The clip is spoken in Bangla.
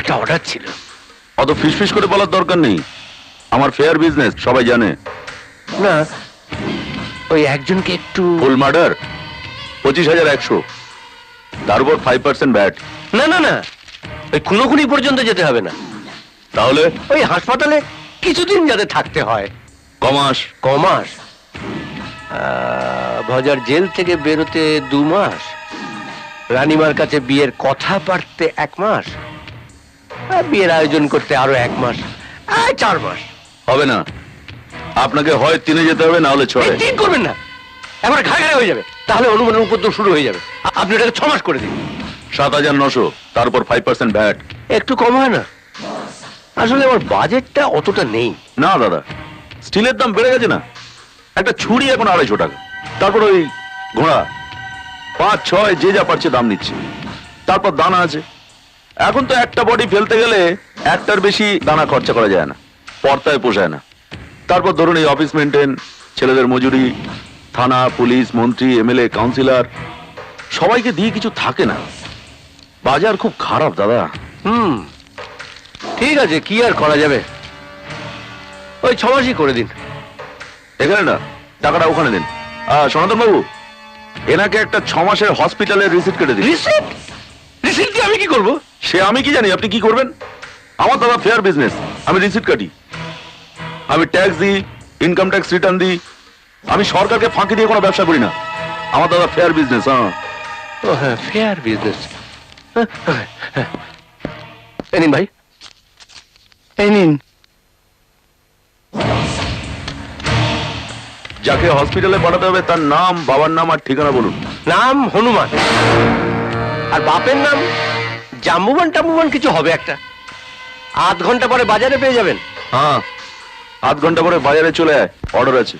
একটা অর্ডার ছিল। অত ফিসফিস করে বলার দরকার নেই, আমার ফেয়ার বিজনেস সবাই জানে। না, ওই একজনকে একটু। ফুল মার্ডার 25,100, তার উপর 5% ব্যাট। না না না, ওই খুনোখুনি পর্যন্ত যেতে হবে না। তাহলে ওই হাসপাতালে কিছুদিন যাতে থাকতে হয়। কমাস। কমাস? ভজার জেল থেকে বেরোতে 2 মাস, রানীমার কাছে বিয়ের কথা পারতে 1 মাস, আর বিয়ের আয়োজন করতে আরো 1 মাস, 4 মাস। হবে না, আপনাকে হয় 3-এ যেতে হবে, না হলে 6-এ। 3 করবেন না, এবার ঘাড়ে হয়ে যাবে, তাহলে অনুমানের উপদ্রব শুরু হয়ে যাবে। আপনি এটাকে 6 মাস করে দিন। 7,900, তার উপর 5% ব্যাট। একটু কম হয় না? আসলে আমার বাজেটটা অতটা নেই। না দাদা, স্টিলের দাম বেড়ে গেছে না। একটা ছুরি এখন 250 টাকা, তারপর ওই ঘোড়া 5-6 যে যা পারছে দাম নিচ্ছে, তারপর দানা আছে। এখন তো একটা বডি ফেলতে গেলে একটার বেশি দানা খরচা করা যায় না, পর্তায় পোষায় না। তারপর ধরুন এই অফিস মেনটেন, ছেলেদের মজুরি, থানা, পুলিশ, মন্ত্রী, এমএলএ, কাউন্সিলর, সবাইকে দিয়ে কিছু থাকে না। বাজার খুব খারাপ দাদা। ঠিক আছে, কি আর করা যাবে, ওই 6 মাসই করে দিন। এখানে না, টাকাটা ওখানে দিন। সনাতন বাবু, এনাকে একটা 6 মাসের হসপিটালের রিসিট কেটে দিন। রিসিট? রিসিট দিয়ে আমি কি করব? সে আমি কি জানি আপনি কি করবেন? আমার দাদা ফেয়ার বিজনেস, আমি রিসিট কাটি, আমি ট্যাক্স দিই, ইনকাম ট্যাক্স রিটার্ন দিই। আমি সরকারকে ফাঁকি দিয়ে কোনো ব্যবসা করি না। আমার দাদা ফেয়ার বিজনেস। হ্যাঁ, ও হ্যাঁ, ফেয়ার বিজনেস। এই নিন ভাই, এই নিন। যাকে হসপিটালে পাঠাতে হবে তার নাম, বাবার নাম আর ঠিকানা বলুন। নাম হনুমান, আর বাপের নাম জাম্বুবান টাম্বুবান কিছু হবে একটা। 8 ঘন্টা পরে বাজারে পেয়ে যাবেন। হ্যাঁ, 8 ঘন্টা পরে বাজারে চলে আয়, অর্ডার আছে।